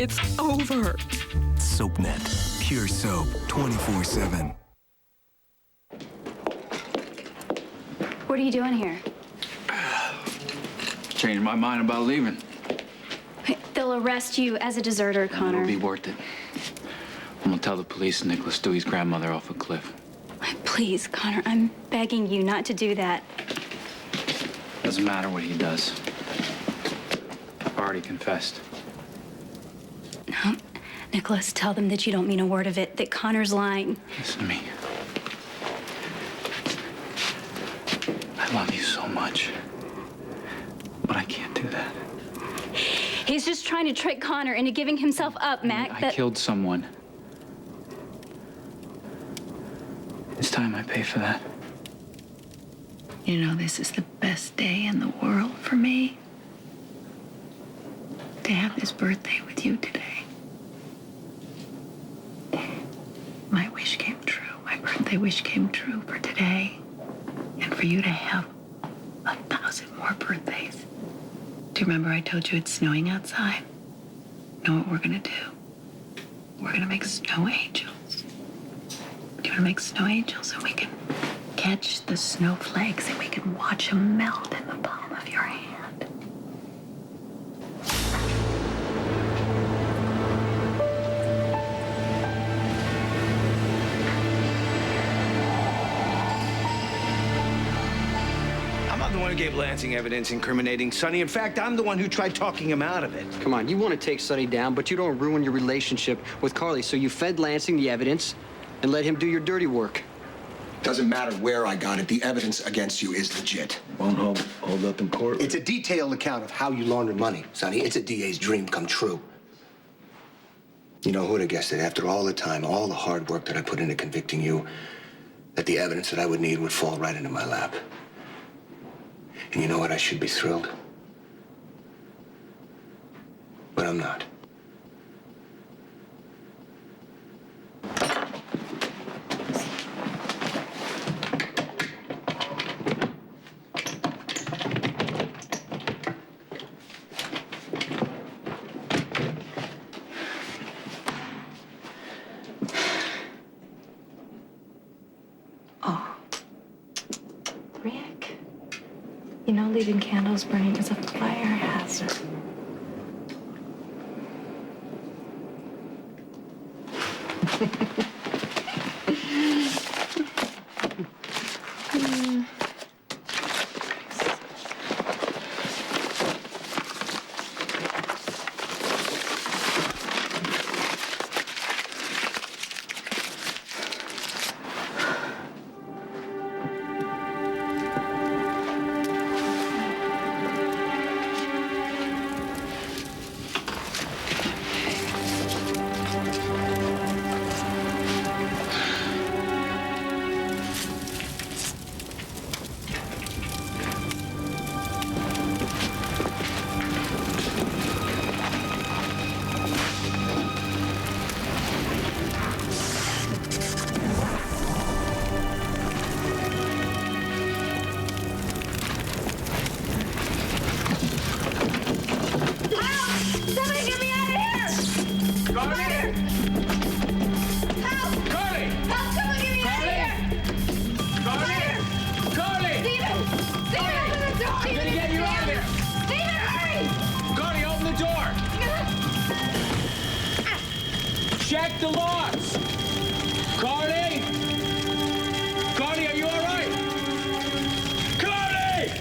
It's over. SoapNet. Pure soap 24/7. What are you doing here? Changed my mind about leaving. They'll arrest you as a deserter, Connor. It'll be worth it. I'm gonna tell the police Nicholas Stewie's grandmother off a cliff. Please, Connor, I'm begging you not to do that. Doesn't matter what he does. I've already confessed. No, Nicholas, tell them that you don't mean a word of it, that Connor's lying. Listen to me. I love you so much. But I can't do that. He's just trying to trick Connor into giving himself up, Mac. I killed someone. It's time I pay for that. You know, this is the best day in the world for me. To have this birthday with you today. My wish came true. My birthday wish came true for today. And for you to have 1,000 more birthdays. Do you remember I told you it's snowing outside? You know what we're gonna do? We're gonna make snow angels. Do you wanna make snow angels and we can catch the snowflakes and we can watch them melt in the palm of your hand? I'm not the one who gave Lansing evidence incriminating Sonny. In fact, I'm the one who tried talking him out of it. Come on, you want to take Sonny down, but you don't ruin your relationship with Carly, so you fed Lansing the evidence and let him do your dirty work. Doesn't matter where I got it. The evidence against you is legit. Won't hold up in court. It's a detailed account of how you laundered money, Sonny. It's a DA's dream come true. You know, who would have guessed it? After all the time, all the hard work that I put into convicting you, that the evidence that I would need would fall right into my lap. And you know what? I should be thrilled. But I'm not. Rick, you know leaving candles burning is a fire hazard. Check the locks. Carly? Carly, are you all right? Carly!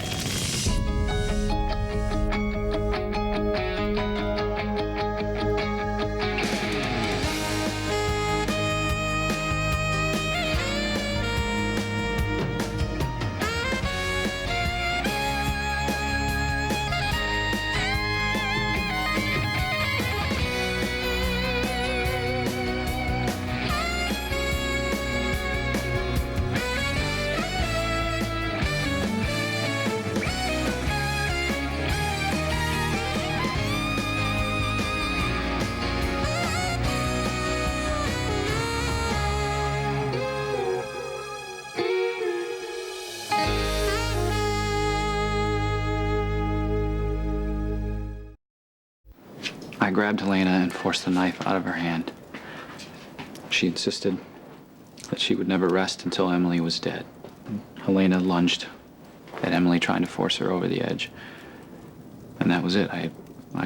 I grabbed Helena and forced the knife out of her hand. She insisted that she would never rest until Emily was dead. Helena lunged at Emily, trying to force her over the edge. And that was it. I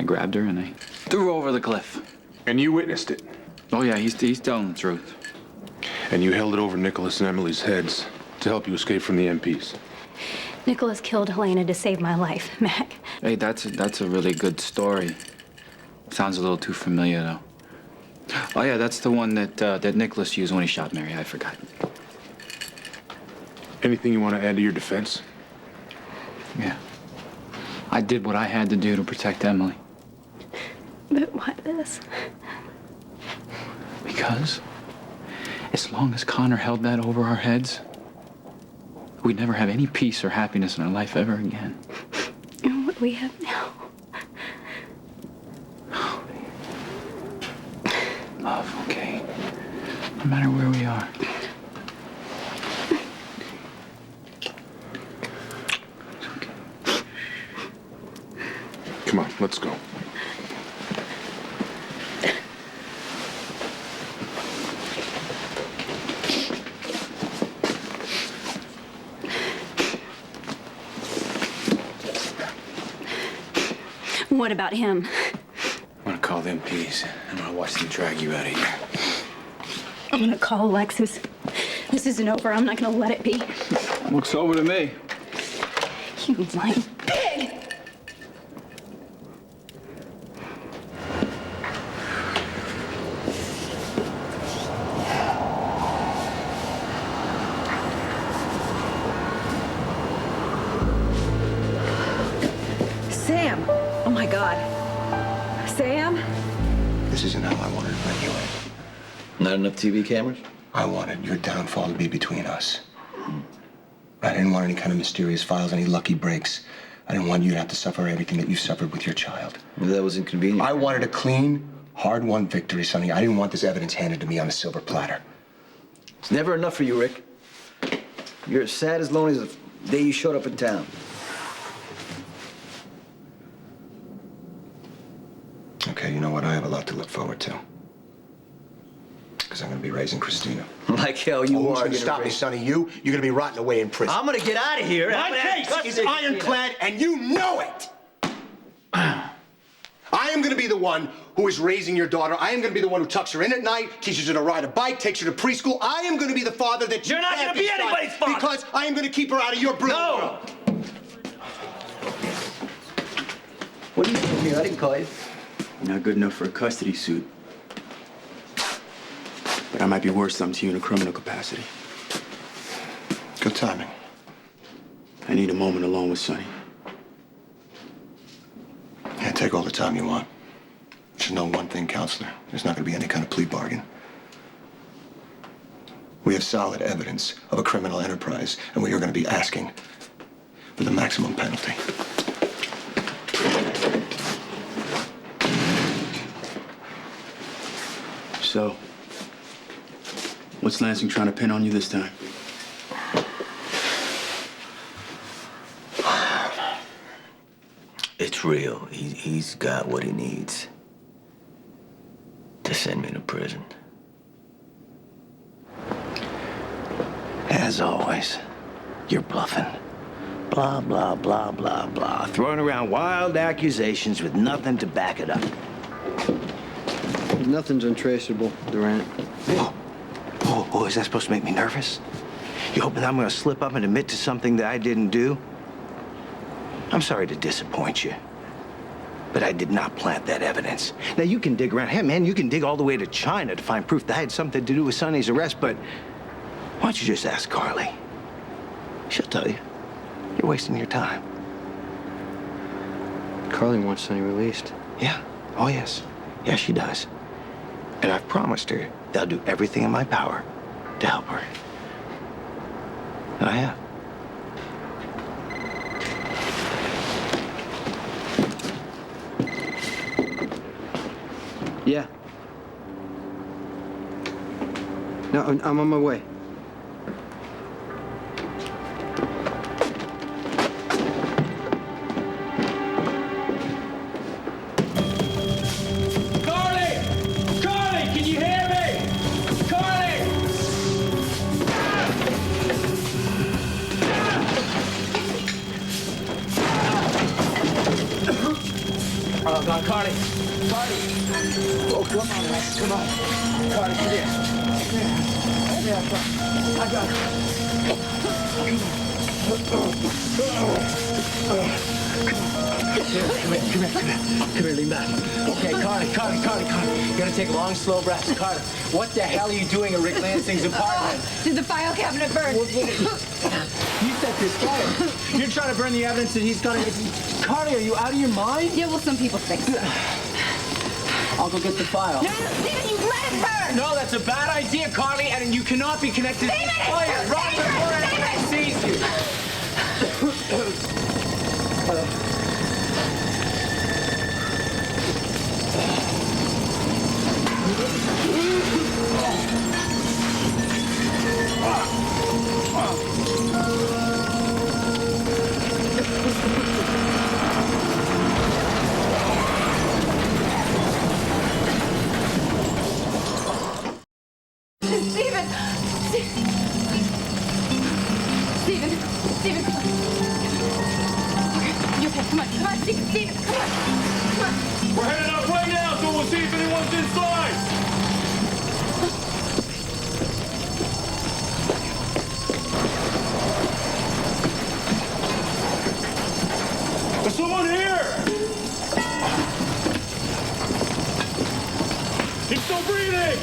grabbed her and I threw her over the cliff. And you witnessed it? Oh, yeah, he's telling the truth. And you held it over Nicholas and Emily's heads to help you escape from the MPs? Nicholas killed Helena to save my life, Mac. Hey, that's a really good story. Sounds a little too familiar, though. Oh, yeah, that's the one that Nicholas used when he shot Mary. I forgot. Anything you want to add to your defense? Yeah. I did what I had to do to protect Emily. But why this? Because as long as Connor held that over our heads, we'd never have any peace or happiness in our life ever again. And what we have now. Love, okay? No matter where we are. It's okay. Come on, let's go. What about him? I'm gonna call them MPs. I'm gonna watch them drag you out of here. I'm gonna call Alexis. This isn't over. I'm not gonna let it be. Looks over to me. You lying pig! Sam! Oh my God. Sam? This isn't how I wanted to let you in. Not enough TV cameras? I wanted your downfall to be between us. I didn't want any kind of mysterious files, any lucky breaks. I didn't want you to have to suffer everything that you suffered with your child. Well, that was inconvenient. I wanted a clean, hard-won victory, Sonny. I didn't want this evidence handed to me on a silver platter. It's never enough for you, Rick. You're as sad as lonely as the day you showed up in town. Okay, you know what? I have a lot to look forward to. Because I'm going to be raising Christina. Like hell you Who's are. going to stop me, Sonny? You're going to be rotting away in prison. I'm gonna get out of here. My case is ironclad, and you know it! I am going to be the one who is raising your daughter. I am going to be the one who tucks her in at night, teaches her to ride a bike, takes her to preschool. I am going to be the father that You're not can't gonna be son, anybody's father. Because I am going to keep her out of your brutal world. What are you doing here? I didn't call you. Not good enough for a custody suit. But I might be worth something to you in a criminal capacity. Good timing. I need a moment alone with Sonny. Yeah, take all the time you want. You should know one thing, counselor. There's not going to be any kind of plea bargain. We have solid evidence of a criminal enterprise, and we are going to be asking for the maximum penalty. So, what's Lansing trying to pin on you this time? It's real. He's got what he needs to send me to prison. As always, you're bluffing. Blah, blah, blah, blah, blah. Throwing around wild accusations with nothing to back it up. Nothing's untraceable, Durant. Oh, is that supposed to make me nervous? You hoping I'm gonna slip up and admit to something that I didn't do? I'm sorry to disappoint you, but I did not plant that evidence. Now, you can dig around. Hey, man, you can dig all the way to China to find proof that I had something to do with Sonny's arrest, but why don't you just ask Carly? She'll tell you. You're wasting your time. Carly wants Sonny released. Yeah. Oh, yes. Yeah, she does. And I've promised her that I'll do everything in my power to help her. And I have. Yeah. No, I'm on my way. Come on. Carter, come here. Come here, I got Come here, lean back. Okay, Carter. You gotta take long, slow breaths. Carter, what the hell are you doing at Rick Lansing's apartment? Did the file cabinet burn? You set this fire. You're trying to burn the evidence that he's gonna... Carter, are you out of your mind? Yeah, well, some people think so. I'll go get the file. No, Stephen, you let it burn! No, that's a bad idea, Carly, and you cannot be connected to this fire. Run before anyone sees you. Stephen, come on. Okay, you okay? Come on, Stephen, come on. We're headed out right now, so we'll see if anyone's inside. There's someone here! He's still breathing!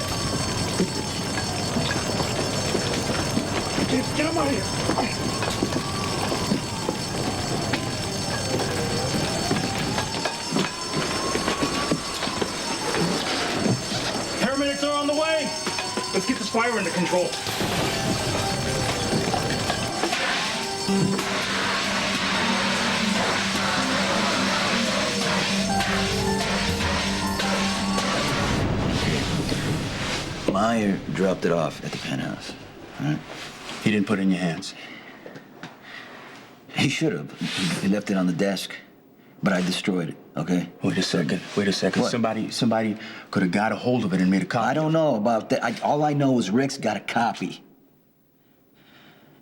Get him out of here! Paramedics are on the way! Let's get this fire under control. Meyer dropped it off at the penthouse, all right? He didn't put it in your hands. He should have. He left it on the desk, but I destroyed it, okay? Wait a second. What? Somebody could have got a hold of it and made a copy. I don't know about that. All I know is Rick's got a copy.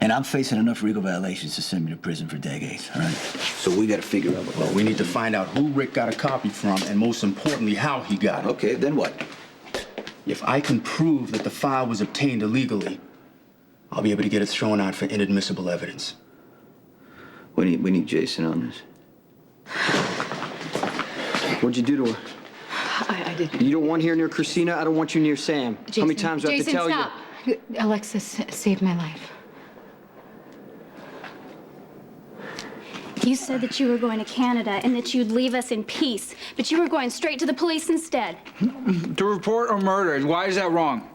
And I'm facing enough RICO violations to send me to prison for decades, all right? So we gotta figure out Well, we need to find out who Rick got a copy from, and most importantly, how he got it. Okay, then what? If I can prove that the file was obtained illegally, I'll be able to get it thrown out for inadmissible evidence. We need Jason on this. What'd you do to her? I didn't. You don't want here near Christina? I don't want you near Sam. Jason, How many times do I have to tell stop. you? Alexis saved my life. You said that you were going to Canada and that you'd leave us in peace, but you were going straight to the police instead. To report a murder. Why is that wrong?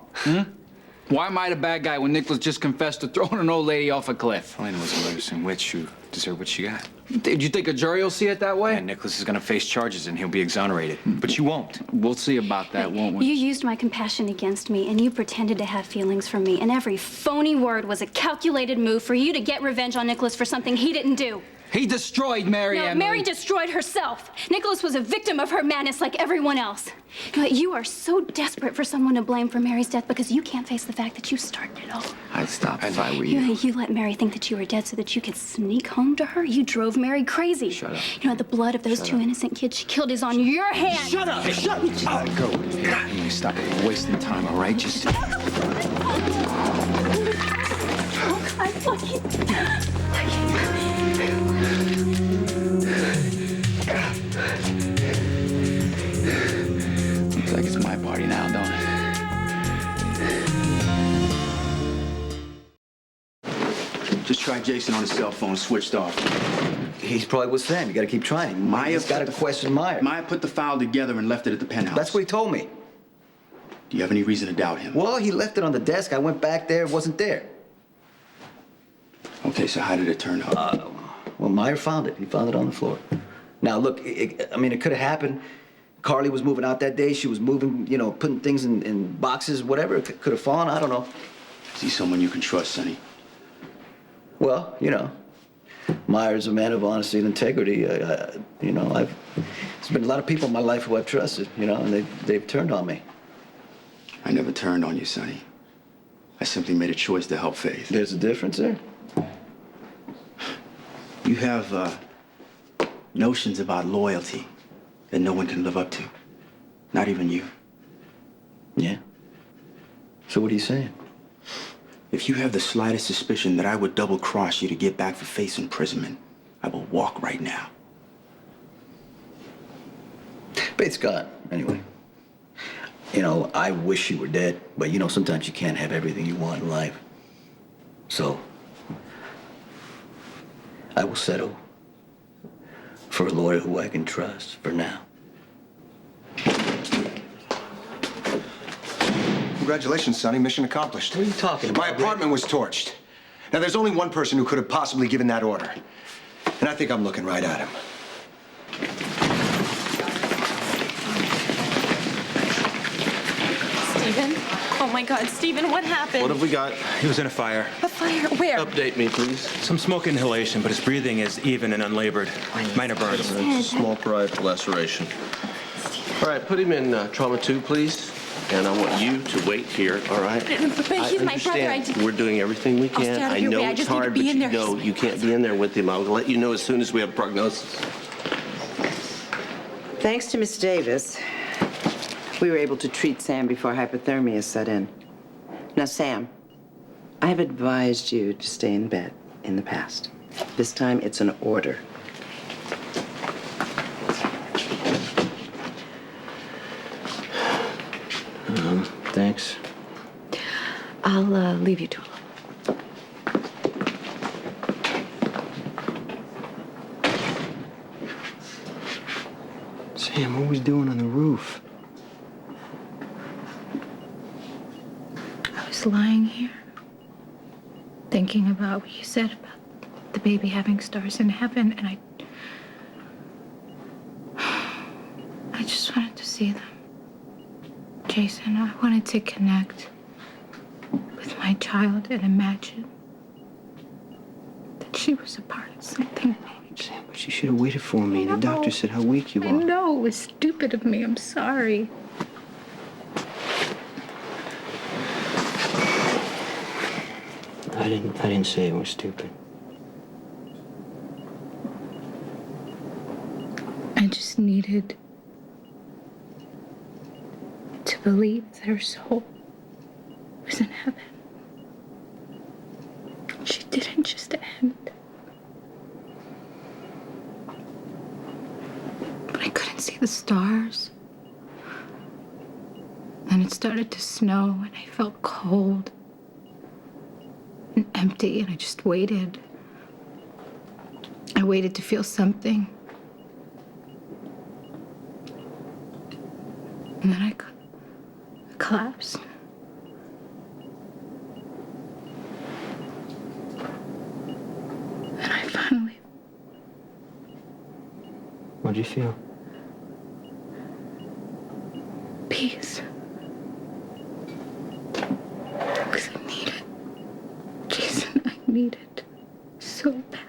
Why am I the bad guy when Nicholas just confessed to throwing an old lady off a cliff? Helena was a medicine witch who deserved what she got. Did you think a jury will see it that way? And Nicholas is gonna face charges and he'll be exonerated. But you won't. We'll see about that, won't we? You used my compassion against me, and you pretended to have feelings for me, and every phony word was a calculated move for you to get revenge on Nicholas for something he didn't do. He destroyed Mary, No, Emily. Mary destroyed herself. Nicholas was a victim of her madness like everyone else. But you are so desperate for someone to blame for Mary's death because you can't face the fact that you started it all. I'd stop if I were you. You let Mary think that you were dead so that you could sneak home to her. You drove Mary crazy. Shut up. You know, the blood of those two innocent kids she killed is on your hands. Shut up! Shut up! Go. Emily, stop it. Wasting time, all right? Just... Looks like it's my party now, don't it? Just try Jason on his cell phone, switched off. He's probably with Sam. You gotta keep trying. Maya's gotta question Meyer. Maya put the file together and left it at the penthouse. That's what he told me. Do you have any reason to doubt him? Well, he left it on the desk. I went back there. It wasn't there. Okay, so how did it turn out? Well, Meyer found it. He found it on the floor. Now, look, I mean, it could have happened. Carly was moving out that day. She was moving, you know, putting things in boxes, whatever. It could have fallen. I don't know. Is he someone you can trust, Sonny? Well, you know, Meyer's a man of honesty and integrity. You know, there's been a lot of people in my life who I've trusted, you know, and they've turned on me. I never turned on you, Sonny. I simply made a choice to help Faith. There's a difference there. You have notions about loyalty that no one can live up to. Not even you. So what are you saying? If you have the slightest suspicion that I would double-cross you to get back for face imprisonment, I will walk right now. Bates gone, anyway. You know, I wish she were dead, but you know, sometimes you can't have everything you want in life. So, I will settle for a lawyer who I can trust for now. Congratulations, Sonny. Mission accomplished. What are you talking about? My apartment was torched. Now, there's only one person who could have possibly given that order. And I think I'm looking right at him. Stephen? Oh my God, Stephen, what happened? What have we got? He was in a fire. A fire? Where? Update me, please. Some smoke inhalation, but his breathing is even and unlabored. Minor burns. Small pride laceration. All right, put him in trauma 2, please. And I want you to wait here, all right? But he's my brother. I We're doing everything we I'll stay can. out of I your know way. I it's just need to hard, be but in you there. know you can't be in there with him. I'll let you know as soon as we have prognosis. Thanks to Miss Davis, we were able to treat Sam before hypothermia set in. Now, Sam, I have advised you to stay in bed in the past. This time, it's an order. Thanks. I'll leave you to it. Sam, what was doing on the roof? I was lying here, thinking about what you said about the baby having stars in heaven, and I just wanted to see them. Jason, I wanted to connect with my child and imagine that she was a part of something big. Sam, but you should have waited for me. The doctor said how weak you I are. know it was stupid of me. I'm sorry. I didn't say it was stupid. I just needed to believe that her soul was in heaven. She didn't just end. But I couldn't see the stars. Then it started to snow, and I felt cold and empty, and I just waited. I waited to feel something. And then I collapsed. And I finally... What'd you feel? Peace. Because I need it. Jason, I need it so bad.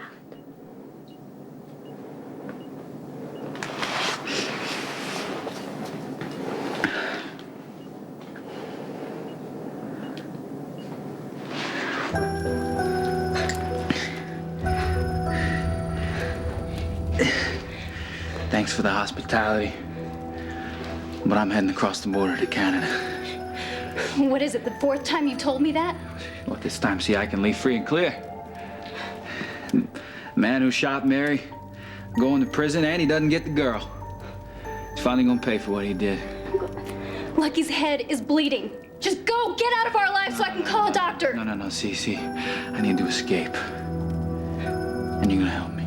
Thanks for the hospitality. But I'm heading across the border to Canada. What is it, the fourth time you told me that? Well, this time, see, I can leave free and clear. Man who shot Mary, going to prison, and he doesn't get the girl. He's finally gonna pay for what he did. Lucky's head is bleeding. Just go, get out of our lives so I can call a doctor. No, see, I need to escape. And you're gonna help me.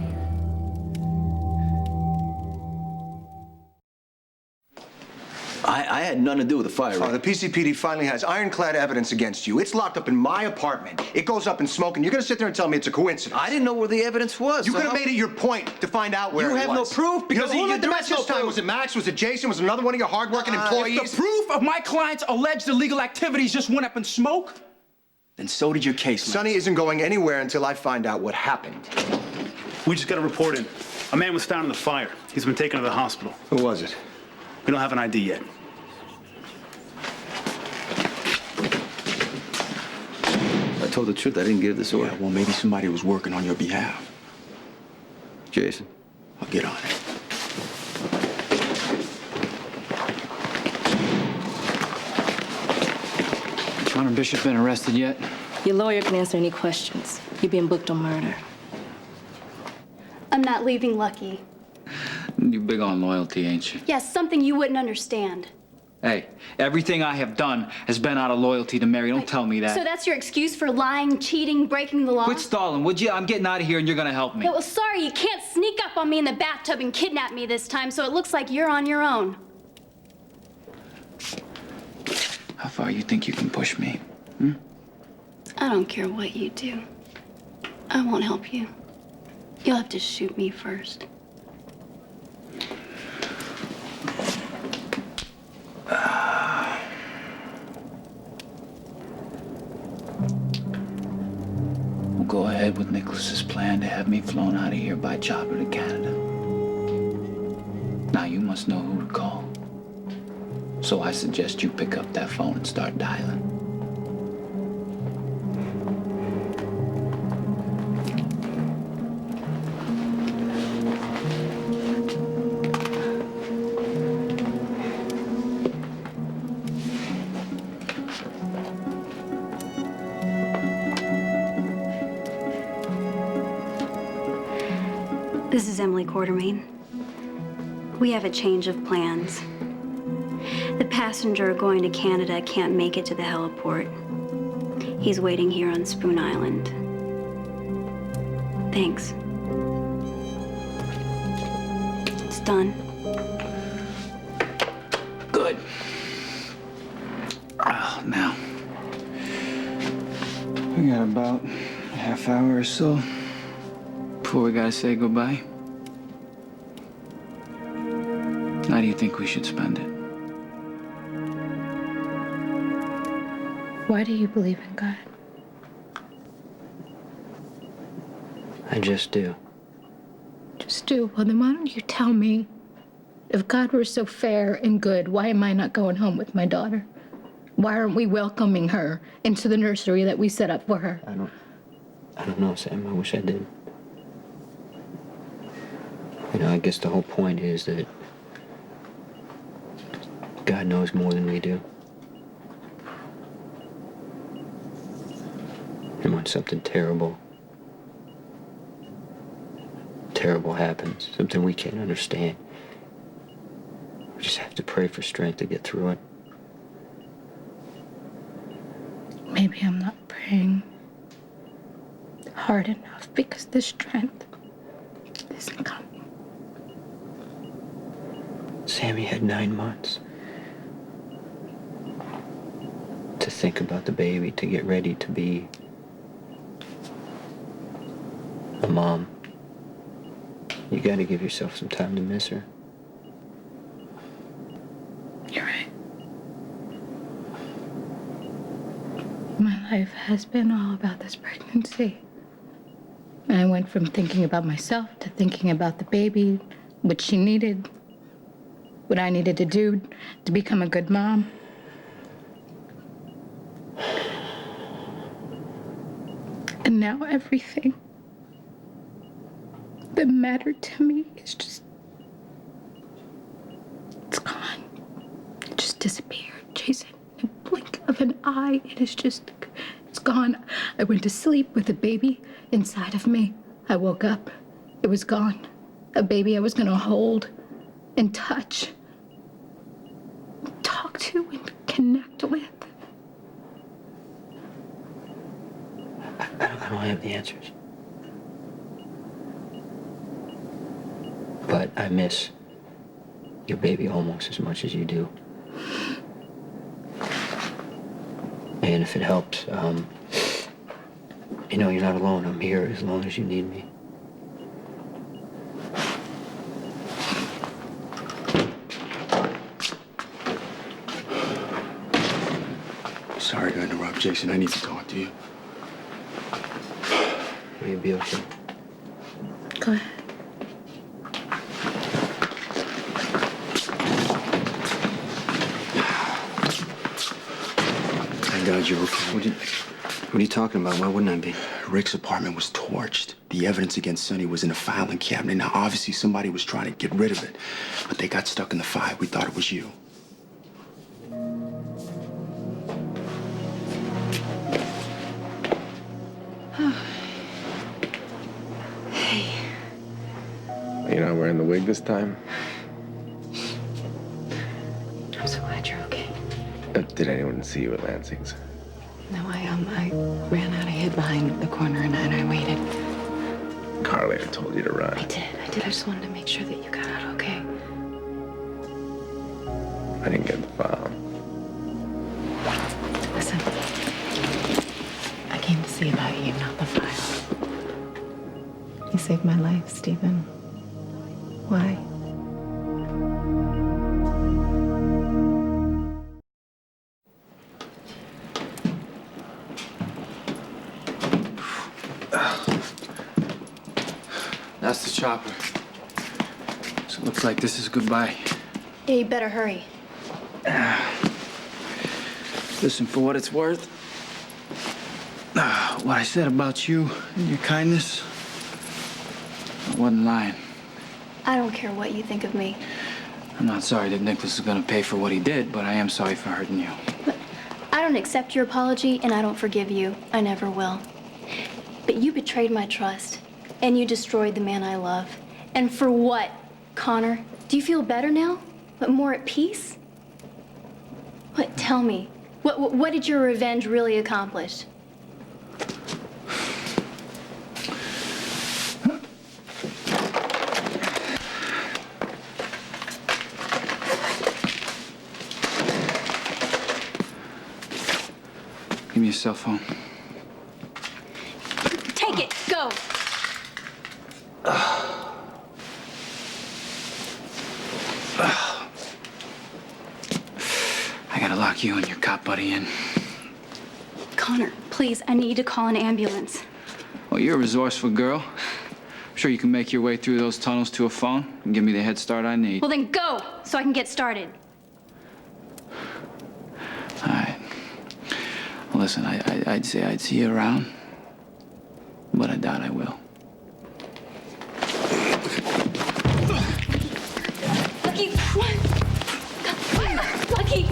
I had nothing to do with the fire. Oh, the PCPD finally has ironclad evidence against you. It's locked up in my apartment. It goes up in smoke, and you're gonna sit there and tell me it's a coincidence. I didn't know where the evidence was. You so could have how- made it your point to find out where You it have no was. proof because you know, who let the the rest Mets this know time proof? was it Max? Was it Jason? Was it another one of your hardworking employees? If the proof of my client's alleged illegal activities just went up in smoke, Then so did your case, Lance. Sonny isn't going anywhere until I find out what happened. we just got a report in. A man was found in the fire. He's been taken to the hospital. Who was it? We don't have an ID yet. I told the truth. I didn't give this order. Yeah, well, maybe somebody was working on your behalf. Jason. I'll get on it. Connor Bishop been arrested yet? Your lawyer can answer any questions. You're being booked on murder. I'm not leaving Lucky. You big on loyalty, ain't you? Yes, something you wouldn't understand. Hey, everything I have done has been out of loyalty to Mary. Don't tell me that. So that's your excuse for lying, cheating, breaking the law? Quit stalling, would you? I'm getting out of here and you're gonna help me. Yeah, well, sorry, you can't sneak up on me in the bathtub and kidnap me this time, so it looks like you're on your own. How far you think you can push me? I don't care what you do. I won't help you. You'll have to shoot me first. We'll go ahead with Nicholas's plan to have me flown out of here by chopper to Canada. Now you must know who to call. So I suggest you pick up that phone and start dialing. This is Emily Quartermain. We have a change of plans. The passenger going to Canada can't make it to the heliport. He's waiting here on Spoon Island. Thanks. It's done. Good. Now, we got about a half hour or so before we gotta say goodbye. How do you think we should spend it? Why do you believe in God? I just do. Just do. Well, then why don't you tell me? If God were so fair and good, why am I not going home with my daughter? Why aren't we welcoming her into the nursery that we set up for her? I don't know, Sam. I wish I did. You know, I guess the whole point is that God knows more than we do. And when something terrible happens, something we can't understand, we just have to pray for strength to get through it. Maybe I'm not praying hard enough because the strength isn't coming. Sammy had 9 months to think about the baby, to get ready to be a mom. You gotta give yourself some time to miss her. You're right. My life has been all about this pregnancy. And I went from thinking about myself to thinking about the baby, what she needed, what I needed to do to become a good mom. And now everything that mattered to me is just, it's gone. It just disappeared, Jason. In a blink of an eye, it is just, it's gone. I went to sleep with a baby inside of me. I woke up, it was gone. A baby I was gonna hold and touch, talk to and connect with. I don't have the answers. But I miss your baby almost as much as you do. And if it helps, you know, you're not alone. I'm here as long as you need me. Sorry to interrupt, Jason. I need to talk to you. Will you be okay? Go ahead. Thank God you're okay. What are you talking about? Why wouldn't I be? Rick's apartment was torched. The evidence against Sonny was in a filing cabinet. Now, obviously, somebody was trying to get rid of it, but they got stuck in the fire. We thought it was you. okay. You're not wearing the wig this time? I'm so glad you're okay. Did anyone see you at Lansing's? No, I ran out. I hid behind the corner and I waited. Carly, I told you to run. I did. I just wanted to make sure that you got out okay. I didn't get the file. Listen, I came to see about you, not the file. You saved my life, Stephen. Why? That's the chopper. So it looks like this is goodbye. Yeah, you better hurry. Listen, for what it's worth, what I said about you and your kindness, I wasn't lying. I don't care what you think of me. I'm not sorry that Nicholas is gonna pay for what he did, but I am sorry for hurting you. I don't accept your apology, and I don't forgive you. I never will. But you betrayed my trust, and you destroyed the man I love. And for what, Connor? Do you feel better now? But more at peace? What? Tell me. What did your revenge really accomplish? Give me your cell phone. Take it. Go. I gotta lock you and your cop buddy in. Connor, please, I need to call an ambulance. Well, you're a resourceful girl. I'm sure you can make your way through those tunnels to a phone and give me the head start I need. Well, then go, so I can get started. All right. Well, listen, I'd say I'd see you around, but I doubt I will. Lucky, one. Lucky.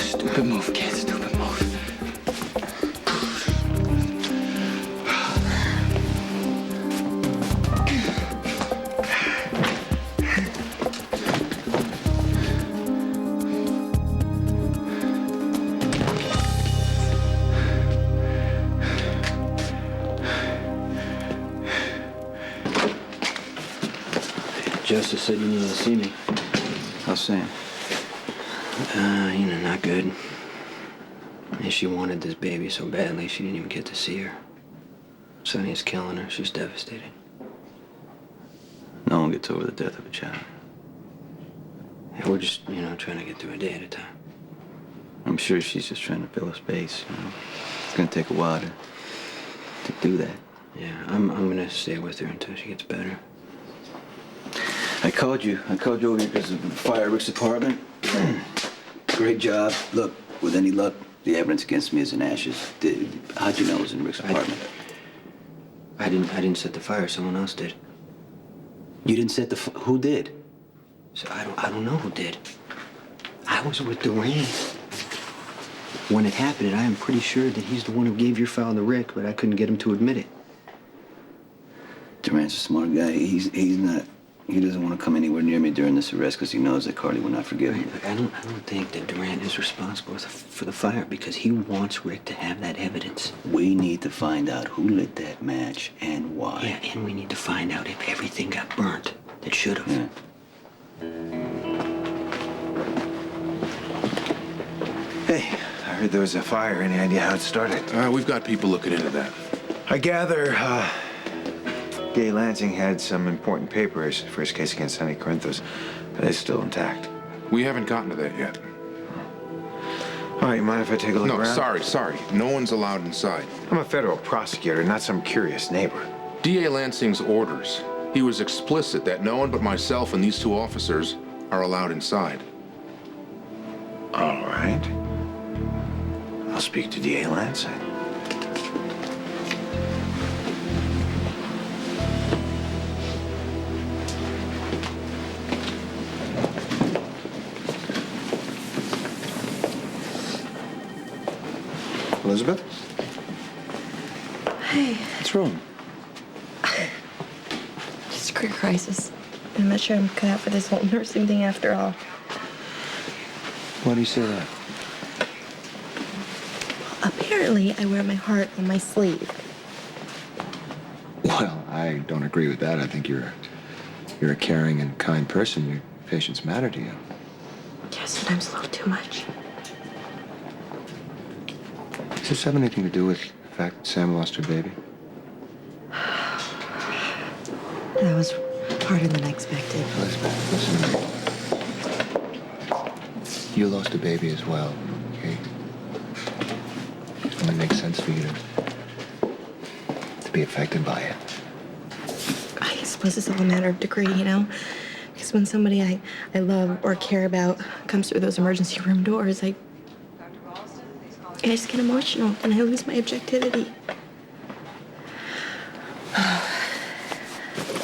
Stupid move, kid. Stupid move. Justice said you needed to see me. How's Sam? Not good. And she wanted this baby so badly, she didn't even get to see her. Sonny is killing her. She's devastated. No one gets over the death of a child. Yeah, we're just, trying to get through a day at a time. I'm sure she's just trying to fill a space. It's gonna take a while to do that. Yeah, I'm gonna stay with her until she gets better. I called you over here because of the fire at Rick's apartment. Great job. Look, with any luck, the evidence against me is in ashes. How'd you know it was in Rick's apartment? I didn't set the fire. Someone else did. You didn't set the who did? So I don't know who did. I was with Durant. When it happened, I am pretty sure that he's the one who gave your file to Rick, but I couldn't get him to admit it. Durant's a smart guy. He's not. He doesn't want to come anywhere near me during this arrest because he knows that Carly will not forgive him. I don't think that Durant is responsible for the fire because he wants Rick to have that evidence. We need to find out who lit that match and why. Yeah, and we need to find out if everything got burnt that should have. Yeah. Hey, I heard there was a fire. Any idea how it started? We've got people looking into that. I gather, Gay Lansing had some important papers for his case against Sonny Corinthos. Are they still intact? We haven't gotten to that yet. All right, you mind if I take a look No, around? sorry. No one's allowed inside. I'm a federal prosecutor, not some curious neighbor. D.A. Lansing's orders. He was explicit that no one but myself and these two officers are allowed inside. All right. I'll speak to D.A. Lansing. Elizabeth? Hey, What's wrong? just a career crisis. I'm not sure I'm cut out for this whole nursing thing after all. Why do you say that? Apparently, I wear my heart on my sleeve. Well, I don't agree with that. I think you're a caring and kind person. Your patients matter to you. Yeah, sometimes a little too much. Does this have anything to do with the fact that Sam lost her baby? That was harder than I expected. Elizabeth, listen to me. You lost a baby as well, okay? It only makes sense for you to be affected by it. I suppose it's all a matter of degree, you know? Because when somebody I love or care about comes through those emergency room doors, I just get emotional and I lose my objectivity.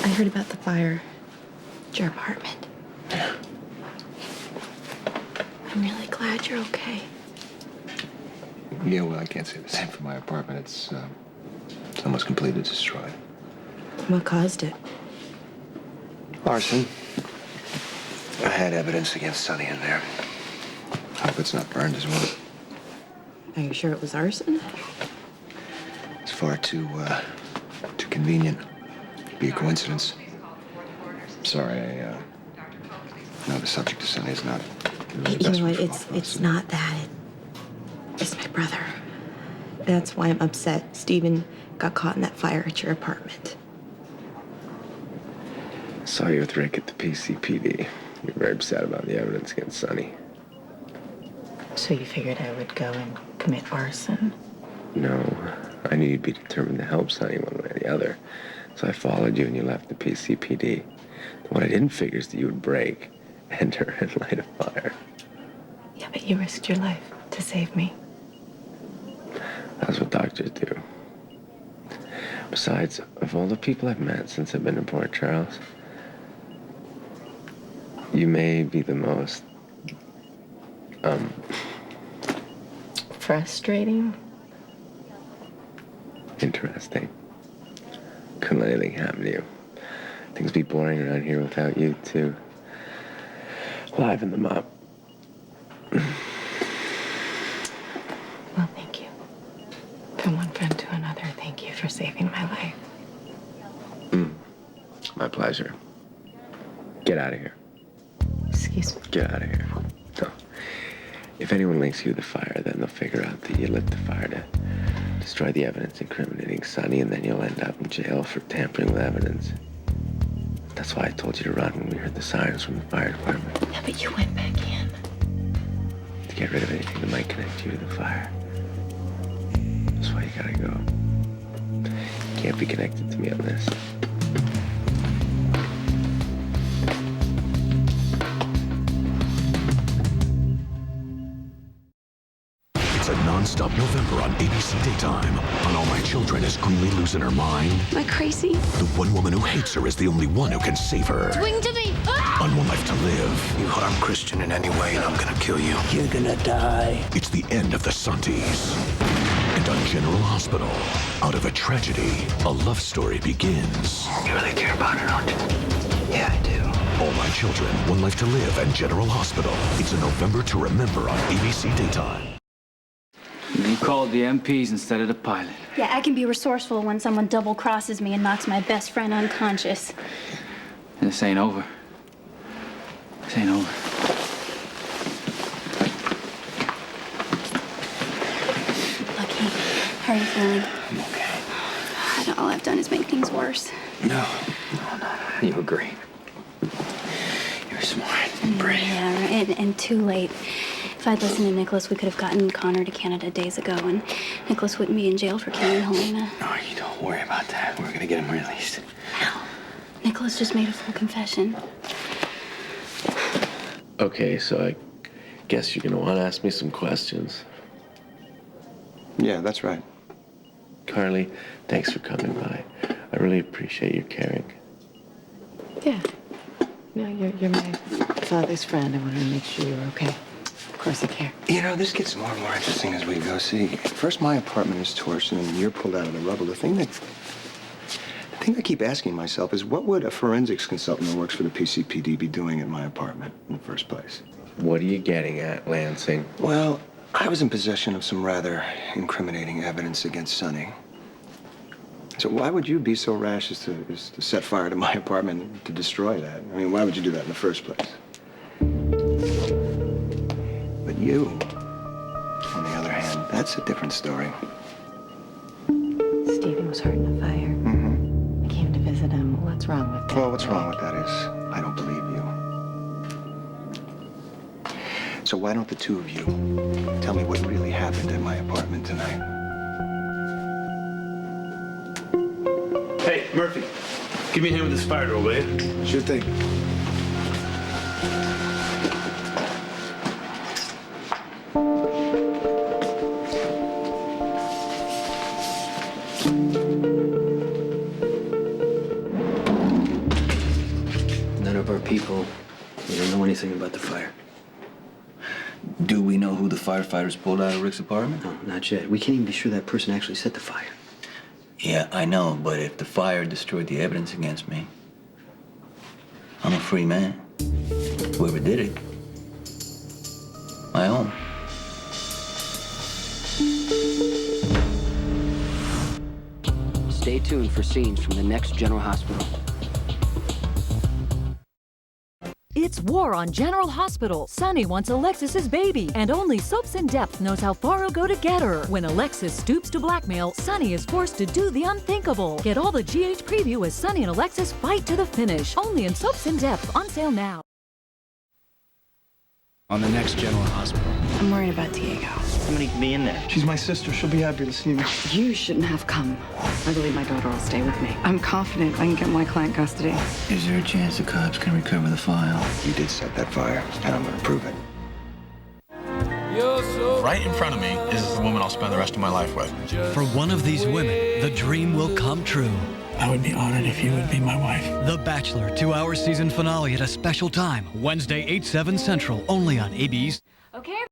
I heard about the fire at your apartment. I'm really glad you're okay. Yeah, well, I can't say the same for my apartment. It's almost completely destroyed. What caused it? Arson. I had evidence against Sonny in there. Hope it's not burned as well. Are you sure it was arson? It's far too convenient. Be a coincidence. Sorry, I know the subject of Sonny is not really the You best know what? response. It's not that. It's my brother. That's why I'm upset. Stephen got caught in that fire at your apartment. Saw you with Rick at the PCPD. You're very upset about the evidence against Sonny. So you figured I would go and commit arson? No, I knew you'd be determined to help Sonny one way or the other. So I followed you and you left the PCPD. What I didn't figure is that you would break, enter, and light a fire. Yeah, but you risked your life to save me. That's what doctors do. Besides, of all the people I've met since I've been in Port Charles, you may be the most, Frustrating? interesting. Couldn't let anything happen to you. Things be boring around here without you, too. Liven them up. Well, thank you. From one friend to another, thank you for saving my life. My pleasure. Get out of here. Excuse me. Get out of here. No. If anyone links you to the fire, then they'll figure out that you lit the fire to destroy the evidence incriminating Sonny, and then you'll end up in jail for tampering with evidence. That's why I told you to run when we heard the sirens from the fire department. Yeah, but you went back in. To get rid of anything that might connect you to the fire. That's why you gotta go. You can't be connected to me on this. It's a non-stop November on ABC Daytime. On All My Children, is Greeley losing her mind? Am I crazy? The one woman who hates her is the only one who can save her. Wing to me! On One Life to Live. You harm Christian in any way, and I'm gonna kill you. You're gonna die. It's the end of the Santis. And on General Hospital, out of a tragedy, a love story begins. You really care about her, don't you? Yeah, I do. All My Children, One Life to Live, and General Hospital. It's a November to remember on ABC Daytime. You called the MPs instead of the pilot. Yeah, I can be resourceful when someone double crosses me and knocks my best friend unconscious. This ain't over. This ain't over. Lucky, how are you feeling? I'm okay. God, all I've done is make things worse. No. You were great. You're smart and brave. Yeah, and too late. If I'd listened to Nicholas, we could have gotten Connor to Canada days ago, and Nicholas wouldn't be in jail for killing Helena. No, you don't worry about that. We're gonna get him released. Nicholas just made a full confession. Okay, so I guess you're gonna want to ask me some questions. Yeah, that's right. Carly, thanks for coming by. I really appreciate your caring. Yeah. No, you're my father's friend. I wanted to make sure you were okay. Of course I care. You know, this gets more and more interesting as we go. See, first my apartment is torched, and then you're pulled out of the rubble. The thing I keep asking myself is, what would a forensics consultant who works for the PCPD be doing at my apartment in the first place? What are you getting at, Lansing? Well, I was in possession of some rather incriminating evidence against Sonny. So why would you be so rash as to set fire to my apartment to destroy that? I mean, why would you do that in the first place? But you, on the other hand, that's a different story. Stephen was hurt in a fire. Mm-hmm. I came to visit him. What's wrong with that? Well, what's wrong with that is I don't believe you. So why don't the two of you tell me what really happened at my apartment tonight? Hey, Murphy, give me a hand with this fire door, will you? Sure thing. None of our people, we don't know anything about the fire. Do we know who the firefighters pulled out of Rick's apartment? No, not yet. We can't even be sure that person actually set the fire. Yeah, I know, but if the fire destroyed the evidence against me, I'm a free man. Whoever did it, I own. Stay tuned for scenes from the next General Hospital. It's war on General Hospital. Sonny wants Alexis's baby, and only Soaps in Depth knows how far he'll go to get her. When Alexis stoops to blackmail, Sonny is forced to do the unthinkable. Get all the GH preview as Sonny and Alexis fight to the finish. Only in Soaps in Depth, on sale now. On the next General Hospital. I'm worried about Diego. Somebody can be in there. She's my sister. She'll be happy to see me. You shouldn't have come. I believe my daughter will stay with me. I'm confident I can get my client custody. Is there a chance the cops can recover the file? You did set that fire, and I'm gonna prove it. Right in front of me is the woman I'll spend the rest of my life with. For one of these women, the dream will come true. I would be honored if you would be my wife. The Bachelor 2-hour season finale at a special time. Wednesday, 8/7 Central, only on AB's. Okay.